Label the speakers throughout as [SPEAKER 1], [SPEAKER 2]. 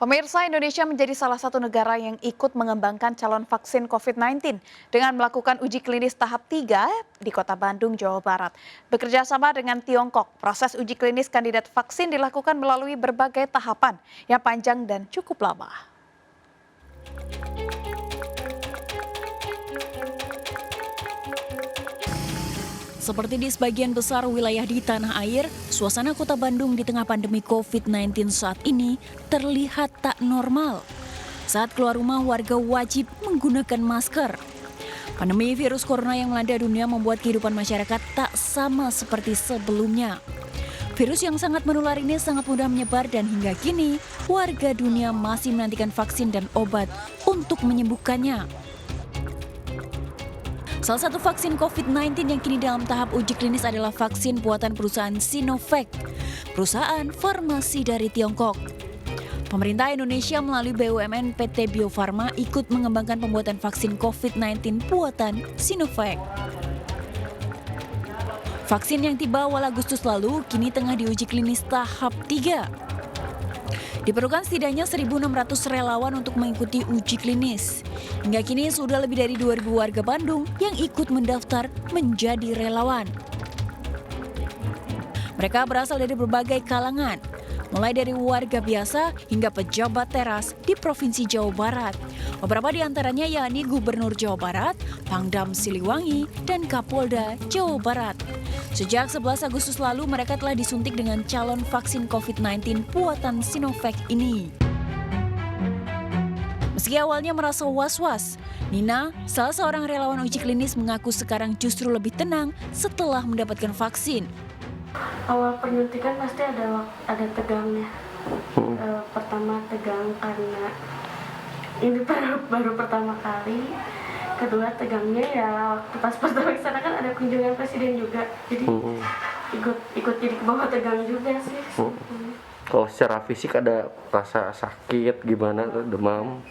[SPEAKER 1] Pemirsa, Indonesia menjadi salah satu negara yang ikut mengembangkan calon vaksin COVID-19 dengan melakukan uji klinis tahap 3 di Kota Bandung, Jawa Barat. Bekerja sama dengan Tiongkok, proses uji klinis kandidat vaksin dilakukan melalui berbagai tahapan yang panjang dan cukup lama.
[SPEAKER 2] Seperti di sebagian besar wilayah di tanah air, suasana kota Bandung di tengah pandemi COVID-19 saat ini terlihat tak normal. Saat keluar rumah, warga wajib menggunakan masker. Pandemi virus corona yang melanda dunia membuat kehidupan masyarakat tak sama seperti sebelumnya. Virus yang sangat menular ini sangat mudah menyebar dan hingga kini warga dunia masih menantikan vaksin dan obat untuk menyembuhkannya. Salah satu vaksin COVID-19 yang kini dalam tahap uji klinis adalah vaksin buatan perusahaan Sinovac, perusahaan farmasi dari Tiongkok. Pemerintah Indonesia melalui BUMN PT Bio Farma ikut mengembangkan pembuatan vaksin COVID-19 buatan Sinovac. Vaksin yang tiba awal Agustus lalu kini tengah diuji klinis tahap 3. Diperlukan setidaknya 1.600 relawan untuk mengikuti uji klinis. Hingga kini sudah lebih dari 2.000 warga Bandung yang ikut mendaftar menjadi relawan. Mereka berasal dari berbagai kalangan, mulai dari warga biasa hingga pejabat teras di Provinsi Jawa Barat. Beberapa di antaranya yakni Gubernur Jawa Barat, Pangdam Siliwangi, dan Kapolda Jawa Barat. Sejak 11 Agustus lalu mereka telah disuntik dengan calon vaksin COVID-19 buatan Sinovac ini. Meski awalnya merasa was-was, Nina, salah seorang relawan uji klinis mengaku sekarang justru lebih tenang setelah mendapatkan vaksin.
[SPEAKER 3] Awal penyuntikan pasti ada tegangnya. Pertama tegang karena ini baru pertama kali. Kedua tegangnya ya waktu pas pertama ke sana kan ada kunjungan presiden juga. Jadi ikut jadi ke bawah tegang juga sih.
[SPEAKER 4] Kalau secara fisik ada rasa sakit gimana, demam?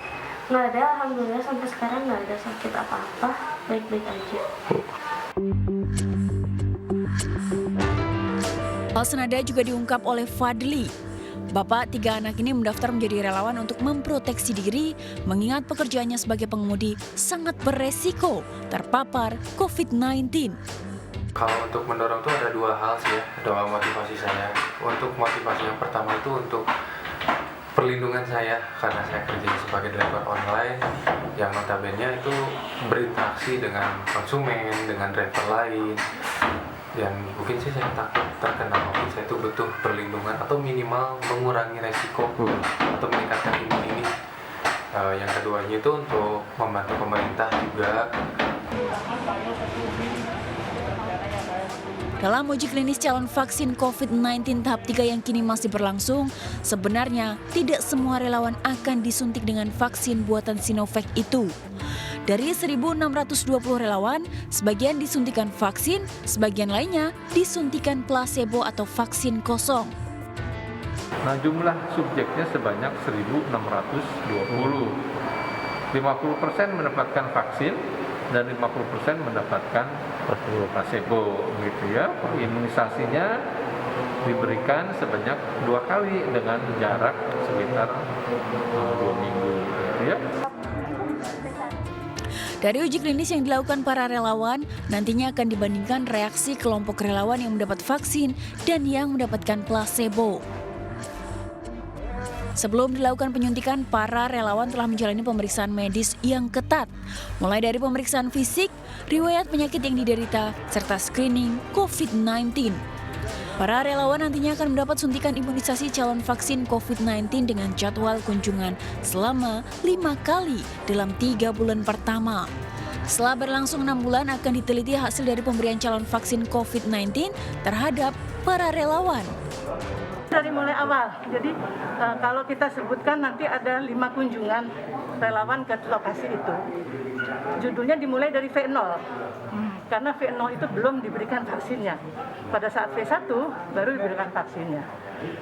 [SPEAKER 3] Nggak ada, alhamdulillah sampai sekarang nggak ada sakit apa-apa, baik-baik aja.
[SPEAKER 2] Hal senada juga diungkap oleh Fadli. Bapak 3 anak ini mendaftar menjadi relawan untuk memproteksi diri, mengingat pekerjaannya sebagai pengemudi sangat beresiko terpapar COVID-19.
[SPEAKER 5] Kalau untuk mendorong itu ada 2 hal sih ya, doa motivasi saya. Untuk motivasi yang pertama itu untuk perlindungan saya, karena saya kerja sebagai driver online yang notabene itu berinteraksi dengan konsumen, dengan driver lain. Dan mungkin sih saya takut terkena COVID, saya itu butuh perlindungan atau minimal mengurangi resiko atau meningkatkan ini. Yang keduanya itu untuk membantu pemerintah juga.
[SPEAKER 2] Dalam uji klinis calon vaksin COVID-19 tahap 3 yang kini masih berlangsung, sebenarnya tidak semua relawan akan disuntik dengan vaksin buatan Sinovac itu. Dari 1.620 relawan, sebagian disuntikan vaksin, sebagian lainnya disuntikan placebo atau vaksin kosong.
[SPEAKER 6] Nah, jumlah subjeknya sebanyak 1.620. 50% mendapatkan vaksin dan 50% mendapatkan placebo gitu ya. Imunisasinya diberikan sebanyak 2 kali dengan jarak sekitar 2 minggu gitu ya.
[SPEAKER 2] Dari uji klinis yang dilakukan para relawan, nantinya akan dibandingkan reaksi kelompok relawan yang mendapat vaksin dan yang mendapatkan placebo. Sebelum dilakukan penyuntikan, para relawan telah menjalani pemeriksaan medis yang ketat, mulai dari pemeriksaan fisik, riwayat penyakit yang diderita, serta screening COVID-19. Para relawan nantinya akan mendapat suntikan imunisasi calon vaksin COVID-19 dengan jadwal kunjungan selama 5 kali dalam 3 bulan pertama. Setelah berlangsung 6 bulan akan diteliti hasil dari pemberian calon vaksin COVID-19 terhadap para relawan.
[SPEAKER 7] Dari mulai awal, jadi kalau kita sebutkan nanti ada 5 kunjungan relawan ke lokasi itu. Judulnya dimulai dari V0, karena V0 itu belum diberikan vaksinnya. Pada saat V1 baru diberikan vaksinnya.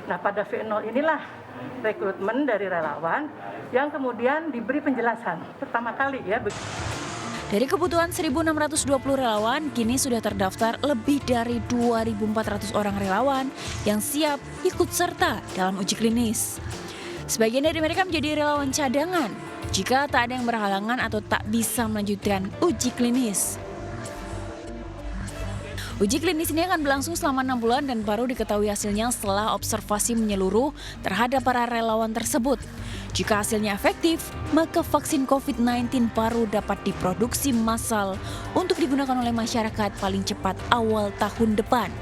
[SPEAKER 7] Nah, pada V0 inilah rekrutmen dari relawan yang kemudian diberi penjelasan pertama kali ya.
[SPEAKER 2] Dari kebutuhan 1.620 relawan, kini sudah terdaftar lebih dari 2.400 orang relawan yang siap ikut serta dalam uji klinis. Sebagian dari mereka menjadi relawan cadangan jika tak ada yang berhalangan atau tak bisa melanjutkan uji klinis. Uji klinis ini akan berlangsung selama 6 bulan dan baru diketahui hasilnya setelah observasi menyeluruh terhadap para relawan tersebut. Jika hasilnya efektif, maka vaksin COVID-19 baru dapat diproduksi massal untuk digunakan oleh masyarakat paling cepat awal tahun depan.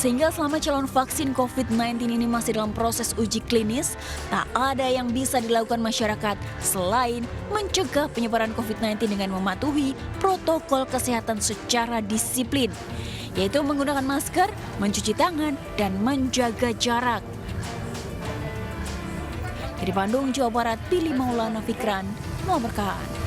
[SPEAKER 2] Sehingga selama calon vaksin COVID-19 ini masih dalam proses uji klinis, tak ada yang bisa dilakukan masyarakat selain mencegah penyebaran COVID-19 dengan mematuhi protokol kesehatan secara disiplin, yaitu menggunakan masker, mencuci tangan, dan menjaga jarak. Dari Bandung, Jawa Barat, Billy Maulana Fikran melaporkan.